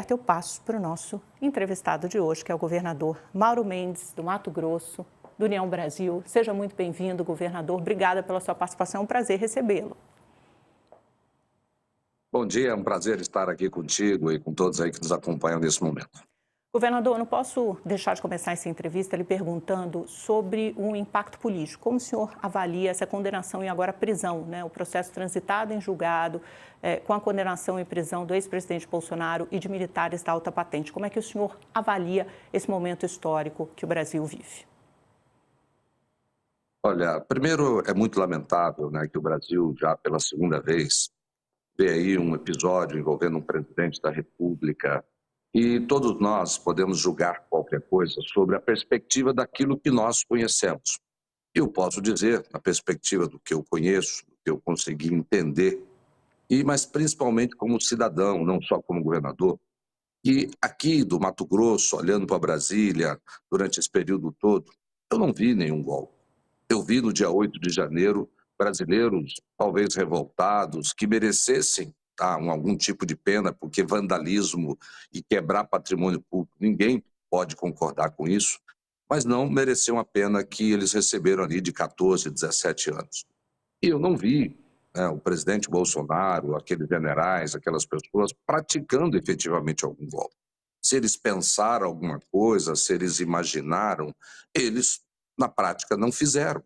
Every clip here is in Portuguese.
aberta, eu passo para o nosso entrevistado de hoje, que é o governador Mauro Mendes, do Mato Grosso, do União Brasil. Seja muito bem-vindo, governador. Obrigada pela sua participação, é um prazer recebê-lo. Bom dia, é um prazer estar aqui contigo e com todos aí que nos acompanham nesse momento. Governador, eu não posso deixar de começar essa entrevista lhe perguntando sobre o impacto político. Como o senhor avalia essa condenação e agora prisão, né? O processo transitado em julgado, com a condenação e prisão do ex-presidente Bolsonaro e de militares da alta patente. Como é que o senhor avalia esse momento histórico que o Brasil vive? Olha, primeiro é muito lamentável, né, que o Brasil já pela segunda vez vê aí um episódio envolvendo um presidente da República e todos nós podemos julgar qualquer coisa sobre a perspectiva daquilo que nós conhecemos. Eu posso dizer, na perspectiva do que eu conheço, do que eu consegui entender, mas principalmente como cidadão, não só como governador, e aqui do Mato Grosso, olhando para Brasília, durante esse período todo, eu não vi nenhum golpe. Eu vi no dia 8 de janeiro brasileiros, talvez revoltados, que merecessem algum tipo de pena, porque vandalismo e quebrar patrimônio público, ninguém pode concordar com isso, mas não mereciam a pena que eles receberam ali de 14, 17 anos. E eu não vi, né, o presidente Bolsonaro, aqueles generais, aquelas pessoas praticando efetivamente algum golpe. Se eles pensaram alguma coisa, se eles imaginaram, eles, na prática, não fizeram.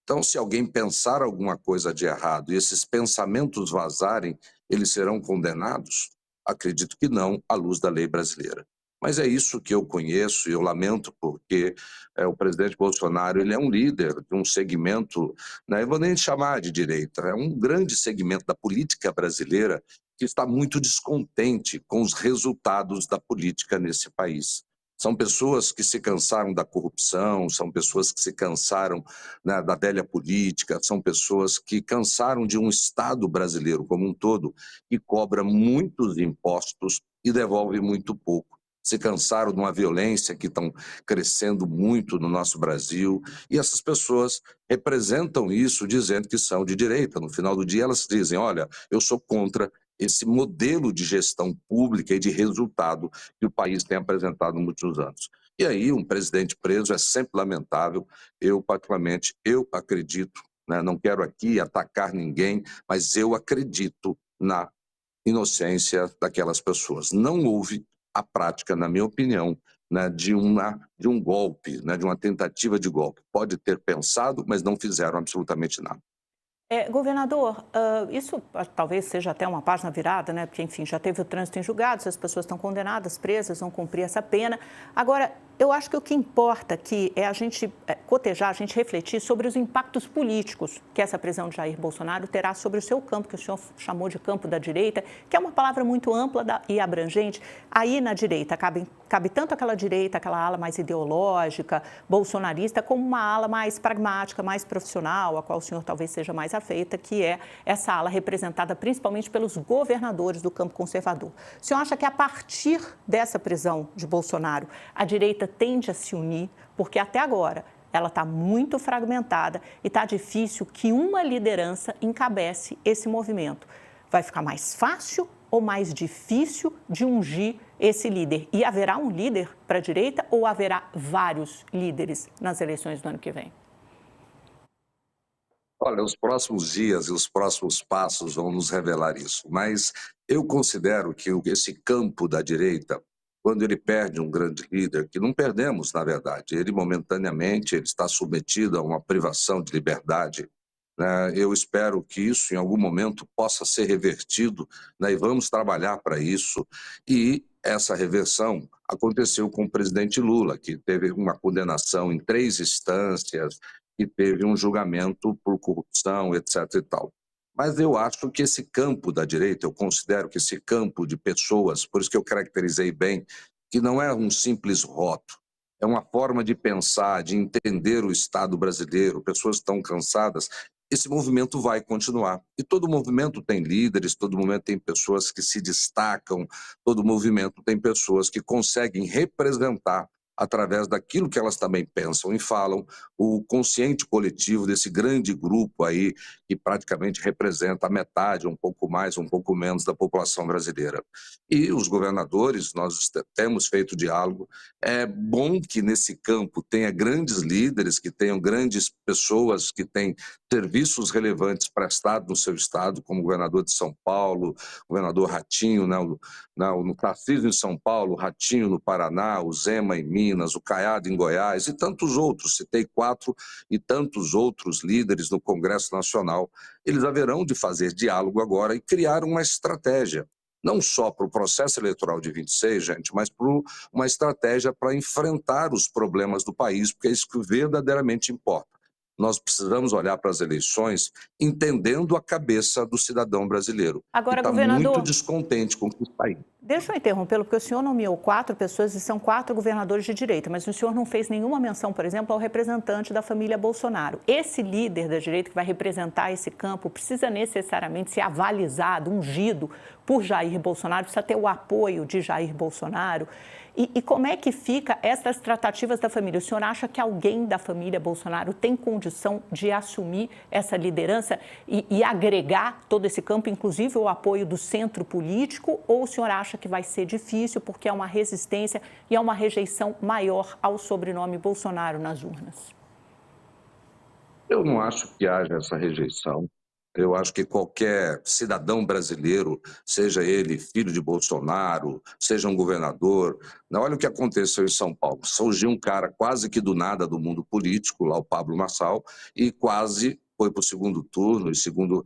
Então, se alguém pensar alguma coisa de errado e esses pensamentos vazarem, eles serão condenados? Acredito que não, à luz da lei brasileira. Mas é isso que eu conheço e eu lamento porque o presidente Bolsonaro ele é um líder de um segmento, né, eu vou nem chamar de direita, é um grande segmento da política brasileira que está muito descontente com os resultados da política nesse país. São pessoas que se cansaram da corrupção, são pessoas que se cansaram, né, da velha política, são pessoas que cansaram de um Estado brasileiro como um todo, que cobra muitos impostos e devolve muito pouco. Se cansaram de uma violência que estão crescendo muito no nosso Brasil, e essas pessoas representam isso dizendo que são de direita. No final do dia, elas dizem: olha, eu sou contra esse modelo de gestão pública e de resultado que o país tem apresentado há muitos anos. E aí, um presidente preso é sempre lamentável. Eu, particularmente, eu acredito, né, não quero aqui atacar ninguém, mas eu acredito na inocência daquelas pessoas. Não houve a prática, na minha opinião, né, de um golpe, né, de uma tentativa de golpe. Pode ter pensado, mas não fizeram absolutamente nada. Governador, isso talvez seja até uma página virada, né? Porque, enfim, já teve o trânsito em julgados, as pessoas estão condenadas, presas, vão cumprir essa pena. Agora, eu acho que o que importa aqui é a gente cotejar, a gente refletir sobre os impactos políticos que essa prisão de Jair Bolsonaro terá sobre o seu campo, que o senhor chamou de campo da direita, que é uma palavra muito ampla e abrangente. Aí, na direita, cabe tanto aquela direita, aquela ala mais ideológica, bolsonarista, como uma ala mais pragmática, mais profissional, a qual o senhor talvez seja mais afeita, que é essa ala representada principalmente pelos governadores do campo conservador. O senhor acha que a partir dessa prisão de Bolsonaro, a direita tende a se unir, porque até agora ela está muito fragmentada e está difícil que uma liderança encabece esse movimento? Vai ficar mais fácil ou mais difícil de ungir esse líder? E haverá um líder para a direita ou haverá vários líderes nas eleições do ano que vem? Olha, os próximos dias e os próximos passos vão nos revelar isso, mas eu considero que esse campo da direita, quando ele perde um grande líder, que não perdemos, na verdade, ele momentaneamente ele está submetido a uma privação de liberdade, né? Eu espero que isso em algum momento possa ser revertido, né? E vamos trabalhar para isso. E essa reversão aconteceu com o presidente Lula, que teve uma condenação em 3 instâncias, que teve um julgamento por corrupção, etc. e tal. Mas eu acho que esse campo da direita, eu considero que esse campo de pessoas, por isso que eu caracterizei bem, que não é um simples rótulo, é uma forma de pensar, de entender o Estado brasileiro, pessoas estão cansadas, esse movimento vai continuar. E todo movimento tem líderes, todo movimento tem pessoas que se destacam, todo movimento tem pessoas que conseguem representar através daquilo que elas também pensam e falam, o consciente coletivo desse grande grupo aí, que praticamente representa a metade, um pouco mais, um pouco menos da população brasileira. E os governadores, nós temos feito diálogo. É bom que nesse campo tenha grandes líderes, que tenham grandes pessoas que têm serviços relevantes prestados no seu estado, como o governador de São Paulo, o governador Ratinho, né, no Tarcísio em São Paulo, o Ratinho no Paraná, o Zema em Minas, o Caiado em Goiás e tantos outros. Citei 4 e tantos outros líderes no Congresso Nacional. Eles haverão de fazer diálogo agora e criar uma estratégia, não só para o processo eleitoral de 26, gente, mas para uma estratégia para enfrentar os problemas do país, porque é isso que verdadeiramente importa. Nós precisamos olhar para as eleições entendendo a cabeça do cidadão brasileiro, que Agora, está muito governador, descontente com o que está indo. deixa eu interrompê-lo, porque o senhor nomeou 4 pessoas e são 4 governadores de direita, mas o senhor não fez nenhuma menção, por exemplo, ao representante da família Bolsonaro. Esse líder da direita que vai representar esse campo precisa necessariamente ser avalizado, ungido por Jair Bolsonaro, precisa ter o apoio de Jair Bolsonaro. E como é que fica essas tratativas da família? O senhor acha que alguém da família Bolsonaro tem condição de assumir essa liderança e agregar todo esse campo, inclusive o apoio do centro político? Ou o senhor acha que vai ser difícil porque há uma resistência e há uma rejeição maior ao sobrenome Bolsonaro nas urnas? Eu não acho que haja essa rejeição. Eu acho que qualquer cidadão brasileiro, seja ele filho de Bolsonaro, seja um governador, olha o que aconteceu em São Paulo. Surgiu um cara quase que do nada do mundo político, lá o Pablo Marçal, e quase foi para o segundo turno, e segundo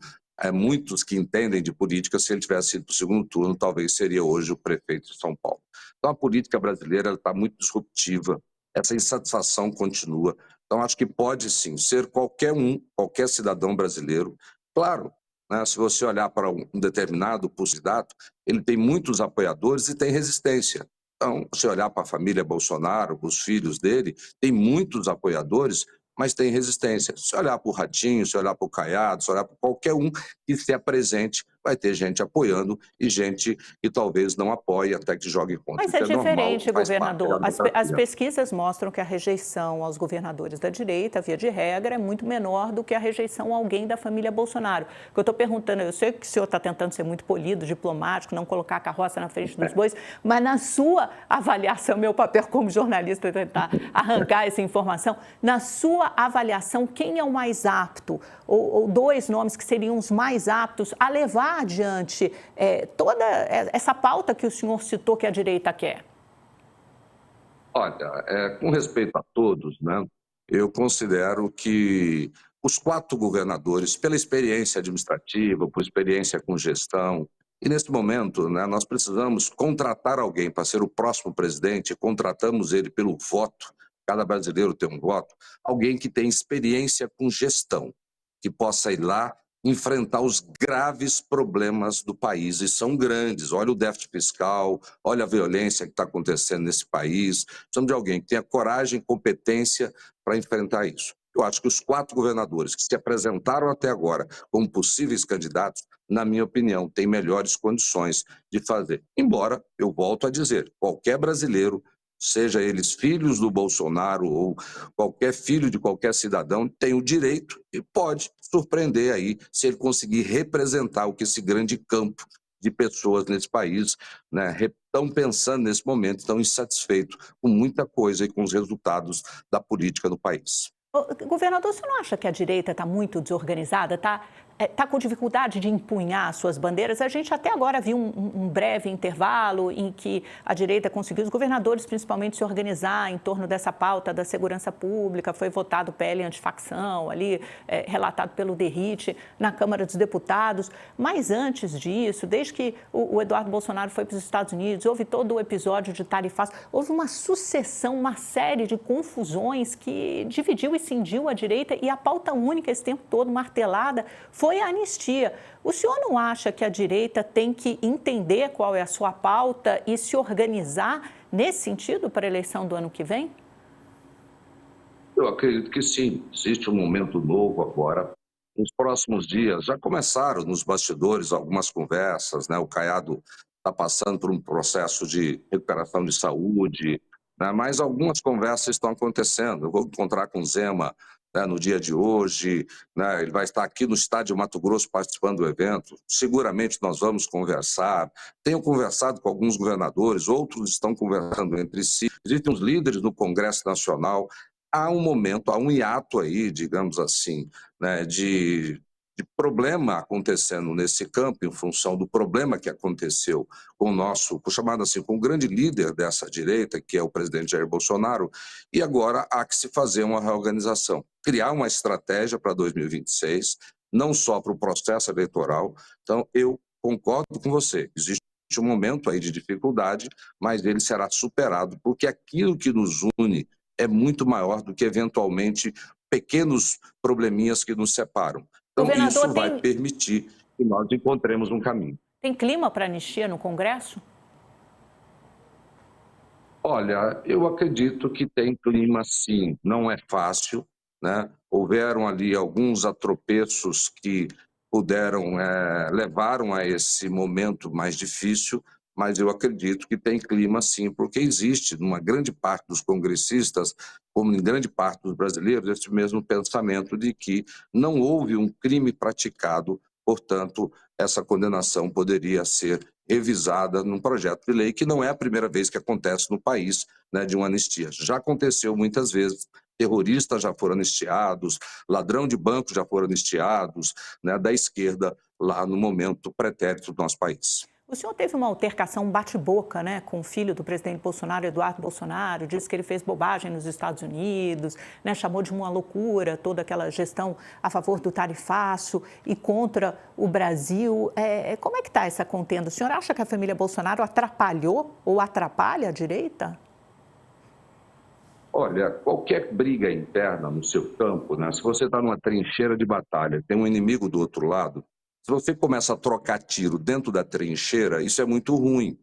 muitos que entendem de política, se ele tivesse ido para o segundo turno, talvez seria hoje o prefeito de São Paulo. Então a política brasileira está muito disruptiva, essa insatisfação continua. Então acho que pode sim ser qualquer cidadão brasileiro. Claro, né, se você olhar para um determinado candidato, ele tem muitos apoiadores e tem resistência. Então, se olhar para a família Bolsonaro, os filhos dele, tem muitos apoiadores, mas tem resistência. Se olhar para o Ratinho, se olhar para o Caiado, se olhar para qualquer um que se apresente, vai ter gente apoiando e gente que talvez não apoie até que jogue contra. Mas é Isso é normal, diferente, faz parte da governador. As democracia. pesquisas mostram que a rejeição aos governadores da direita, via de regra, é muito menor do que a rejeição a alguém da família Bolsonaro. O que eu estou perguntando, eu sei que o senhor está tentando ser muito polido, diplomático, não colocar a carroça na frente dos bois, mas na sua avaliação, meu papel como jornalista é tentar arrancar essa informação, na sua avaliação, quem é o mais apto, ou 2 nomes que seriam os mais aptos a levar adiante toda essa pauta que o senhor citou que a direita quer? Olha, com respeito a todos, né, eu considero que os 4 governadores, pela experiência administrativa, por experiência com gestão, e nesse momento, né, nós precisamos contratar alguém para ser o próximo presidente, contratamos ele pelo voto, cada brasileiro tem um voto, alguém que tem experiência com gestão, que possa ir lá enfrentar os graves problemas do país, e são grandes. Olha o déficit fiscal, olha a violência que está acontecendo nesse país. Precisamos de alguém que tenha coragem e competência para enfrentar isso. Eu acho que os 4 governadores que se apresentaram até agora como possíveis candidatos, na minha opinião, têm melhores condições de fazer. Embora, eu volto a dizer, qualquer brasileiro, seja eles filhos do Bolsonaro ou qualquer filho de qualquer cidadão, tem o direito e pode surpreender aí se ele conseguir representar o que esse grande campo de pessoas nesse país, né, estão pensando nesse momento, estão insatisfeitos com muita coisa e com os resultados da política no país. Governador, você não acha que a direita está muito desorganizada, tá com dificuldade de empunhar suas bandeiras? A gente até agora viu um breve intervalo em que a direita conseguiu, os governadores principalmente, se organizar em torno dessa pauta da segurança pública. Foi votado o PL antifacção ali, relatado pelo Derrite, na Câmara dos Deputados. Mas antes disso, desde que o Eduardo Bolsonaro foi para os Estados Unidos, houve todo o episódio de tarifaço, houve uma sucessão, uma série de confusões que dividiu e cindiu a direita, e a pauta única esse tempo todo martelada foi a anistia. O senhor não acha que a direita tem que entender qual é a sua pauta e se organizar nesse sentido para a eleição do ano que vem? Eu acredito que sim, existe um momento novo agora. Nos próximos dias, já começaram nos bastidores algumas conversas, né? O Caiado está passando por um processo de recuperação de saúde, né? Mas algumas conversas estão acontecendo. Eu vou encontrar com o Zema, né, no dia de hoje, né? Ele vai estar aqui no estádio Mato Grosso participando do evento. Seguramente nós vamos conversar. Tenho conversado com alguns governadores, outros estão conversando entre si. Existem os líderes no Congresso Nacional. Há um momento, há um hiato aí, digamos assim, né, de problema acontecendo nesse campo, em função do problema que aconteceu com o nosso, chamado assim, com o grande líder dessa direita, que é o presidente Jair Bolsonaro, e agora há que se fazer uma reorganização, criar uma estratégia para 2026, não só para o processo eleitoral. Então, eu concordo com você, existe um momento aí de dificuldade, mas ele será superado, porque aquilo que nos une é muito maior do que, eventualmente, pequenos probleminhas que nos separam. Então, Governador, isso vai permitir que nós encontremos um caminho. Tem clima para anistia no Congresso? Olha, eu acredito que tem clima, sim. Não é fácil, né? Houveram ali alguns atropeços que puderam, levaram a esse momento mais difícil, mas eu acredito que tem clima, sim, porque existe, numa grande parte dos congressistas, como em grande parte dos brasileiros, esse mesmo pensamento de que não houve um crime praticado, portanto, essa condenação poderia ser revisada num projeto de lei, que não é a primeira vez que acontece no país, né, de uma anistia. Já aconteceu muitas vezes, terroristas já foram anistiados, ladrão de banco já foram anistiados, né, da esquerda lá no momento pretérito do nosso país. O senhor teve uma altercação bate-boca, né, com o filho do presidente Bolsonaro, Eduardo Bolsonaro, disse que ele fez bobagem nos Estados Unidos, né, chamou de uma loucura toda aquela gestão a favor do tarifaço e contra o Brasil. Como é que está essa contenda? O senhor acha que a família Bolsonaro atrapalhou ou atrapalha a direita? Olha, qualquer briga interna no seu campo, né, se você está numa trincheira de batalha, tem um inimigo do outro lado, se você começa a trocar tiro dentro da trincheira, isso é muito ruim.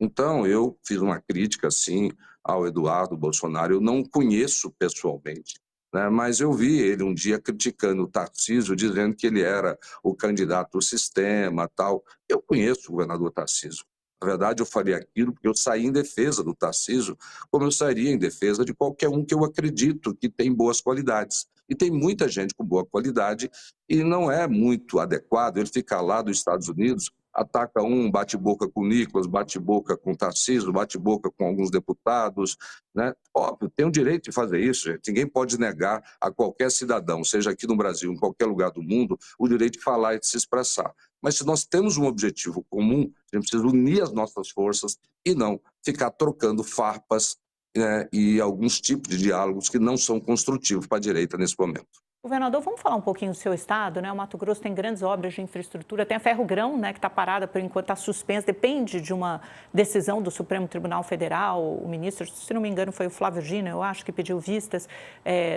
Então, eu fiz uma crítica, sim, ao Eduardo Bolsonaro. Eu não o conheço pessoalmente, né, mas eu vi ele um dia criticando o Tarcísio, dizendo que ele era o candidato do sistema, tal. Eu conheço o governador Tarcísio. Na verdade, eu falei aquilo porque eu saí em defesa do Tarcísio, como eu sairia em defesa de qualquer um que eu acredito que tem boas qualidades. E tem muita gente com boa qualidade e não é muito adequado ele ficar lá dos Estados Unidos, ataca um, bate boca com o Nicolas, bate boca com o Tarcísio, bate boca com alguns deputados, né? Óbvio, tem o direito de fazer isso, gente. Ninguém pode negar a qualquer cidadão, seja aqui no Brasil, em qualquer lugar do mundo, o direito de falar e de se expressar. Mas se nós temos um objetivo comum, a gente precisa unir as nossas forças e não ficar trocando farpas, né, e alguns tipos de diálogos que não são construtivos para a direita nesse momento. Governador, vamos falar um pouquinho do seu estado, né? O Mato Grosso tem grandes obras de infraestrutura, tem a Ferrogrão, né, que está parada por enquanto, está suspensa, depende de uma decisão do Supremo Tribunal Federal. O ministro, se não me engano, foi o Flávio Dino, eu acho, que pediu vistas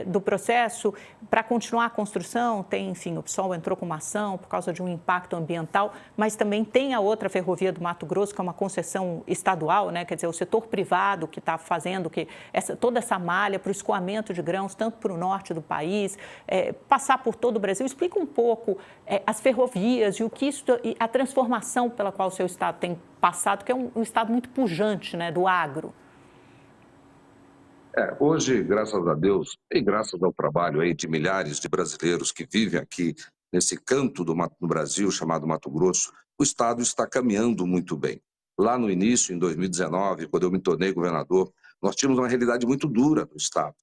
do processo para continuar a construção. Tem, enfim, o PSOL entrou com uma ação por causa de um impacto ambiental, mas também tem a outra ferrovia do Mato Grosso, que é uma concessão estadual, né? Quer dizer, o setor privado que está fazendo toda essa malha para o escoamento de grãos, tanto para o norte do país, passar por todo o Brasil. Explica um pouco as ferrovias e e a transformação pela qual o seu estado tem passado, que é um estado muito pujante, né, do agro. Hoje, graças a Deus, e graças ao trabalho aí de milhares de brasileiros que vivem aqui nesse canto do Brasil chamado Mato Grosso, o estado está caminhando muito bem. Lá no início, em 2019, quando eu me tornei governador, nós tínhamos uma realidade muito dura no estado.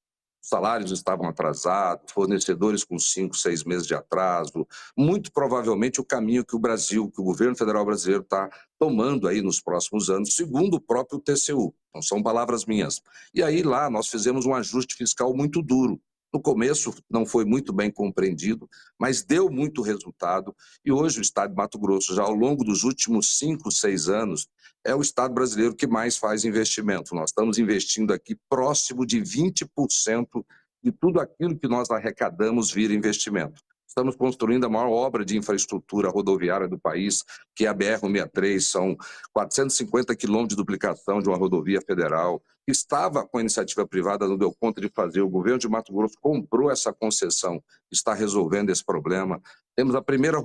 Os salários estavam atrasados, fornecedores com 5, 6 meses de atraso. Muito provavelmente o caminho que que o governo federal brasileiro está tomando aí nos próximos anos, segundo o próprio TCU. Não são palavras minhas. E aí lá nós fizemos um ajuste fiscal muito duro. No começo não foi muito bem compreendido, mas deu muito resultado. E hoje o estado de Mato Grosso, já ao longo dos últimos 5, 6 anos, é o estado brasileiro que mais faz investimento. Nós estamos investindo aqui próximo de 20% de tudo aquilo que nós arrecadamos vira investimento. Estamos construindo a maior obra de infraestrutura rodoviária do país, que é a BR-163, são 450 quilômetros de duplicação de uma rodovia federal. Estava com a iniciativa privada, não deu conta de fazer. O governo de Mato Grosso comprou essa concessão, está resolvendo esse problema. Temos a primeira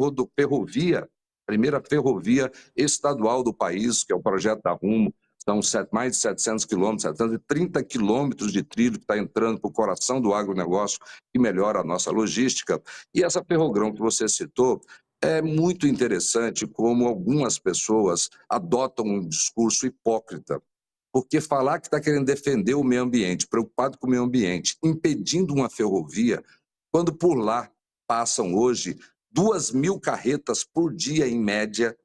ferrovia estadual do país, que é o projeto da Rumo. São mais de 700 quilômetros, 730 quilômetros de trilho que está entrando para o coração do agronegócio e melhora a nossa logística. E essa Ferrogrão que você citou, é muito interessante como algumas pessoas adotam um discurso hipócrita. Porque falar que está querendo defender o meio ambiente, preocupado com o meio ambiente, impedindo uma ferrovia, quando por lá passam hoje 2.000 carretas por dia, em média,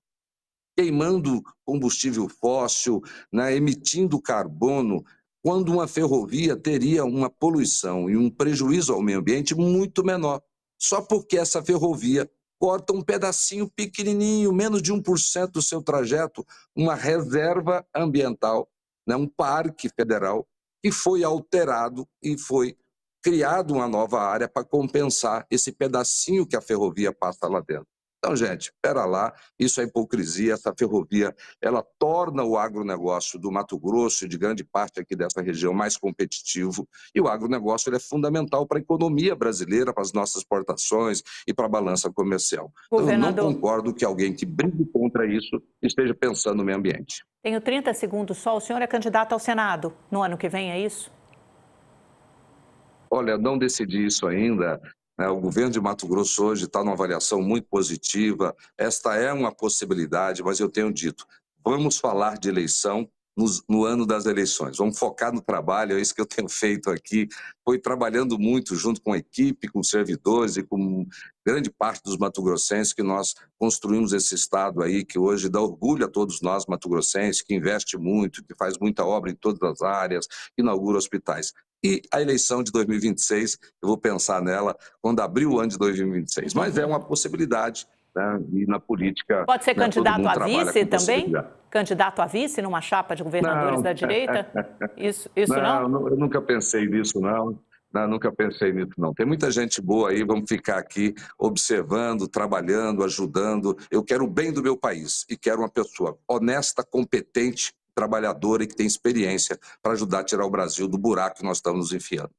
queimando combustível fóssil, né, emitindo carbono, quando uma ferrovia teria uma poluição e um prejuízo ao meio ambiente muito menor. Só porque essa ferrovia corta um pedacinho pequenininho, menos de 1% do seu trajeto, uma reserva ambiental, né, um parque federal, que foi alterado e foi criado uma nova área para compensar esse pedacinho que a ferrovia passa lá dentro. Então, gente, espera lá, isso é hipocrisia, essa ferrovia, ela torna o agronegócio do Mato Grosso e de grande parte aqui dessa região mais competitivo, e o agronegócio ele é fundamental para a economia brasileira, para as nossas exportações e para a balança comercial. Então, eu não Governador, concordo que alguém que brigue contra isso esteja pensando no meio ambiente. tenho 30 segundos só. O senhor é candidato ao Senado no ano que vem, é isso? Olha, não decidi isso ainda, né? O governo de Mato Grosso hoje está numa avaliação muito positiva. Esta é uma possibilidade, mas eu tenho dito, vamos falar de eleição no ano das eleições. Vamos focar no trabalho, é isso que eu tenho feito aqui. Foi trabalhando muito junto com a equipe, com servidores e com grande parte dos mato-grossenses que nós construímos esse estado aí, que hoje dá orgulho a todos nós mato-grossenses, que investe muito, que faz muita obra em todas as áreas, que inaugura hospitais. E a eleição de 2026, eu vou pensar nela quando abrir o ano de 2026. Mas é uma possibilidade, né? E na política, Pode ser né, todo candidato mundo a trabalha vice com também? possibilidade. Candidato a vice numa chapa de governadores Não, da direita? Isso não? eu nunca pensei nisso, não. Não, nunca pensei nisso, não. Tem muita gente boa aí, vamos ficar aqui observando, trabalhando, ajudando. Eu quero o bem do meu país e quero uma pessoa honesta, competente, trabalhadora e que tem experiência para ajudar a tirar o Brasil do buraco que nós estamos nos enfiando.